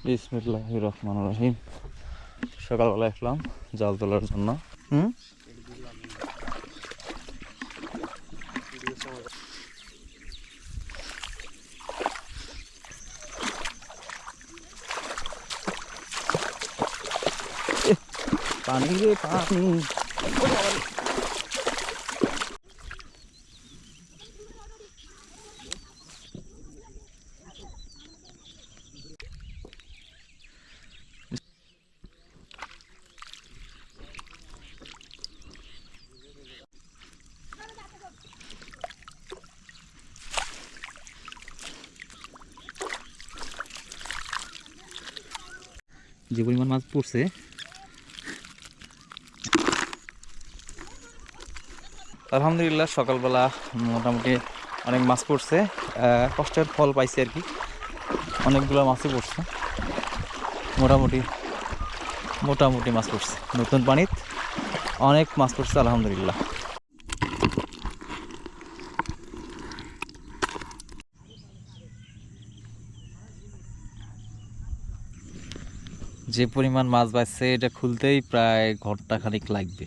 বিসমিল্লাহির রহমানির রহিম। সকালবেলা আসলাম জাল তোলার জন্য। পানি রে পানি। যে পরিমাণ মাছ পড়ছে আলহামদুলিল্লাহ, সকালবেলা মোটামুটি অনেক মাছ পড়ছে। কষ্টের ফল পাইছি আর কি, অনেকগুলো মাছই পড়ছে। মোটামুটি মোটামুটি মাছ পড়ছে, নতুন পানিতে অনেক মাছ পড়ছে আলহামদুলিল্লাহ। যে পরিমাণ মাছ বাঁচছে এটা খুলতেই প্রায় ঘন্টা খানিক লাগবে।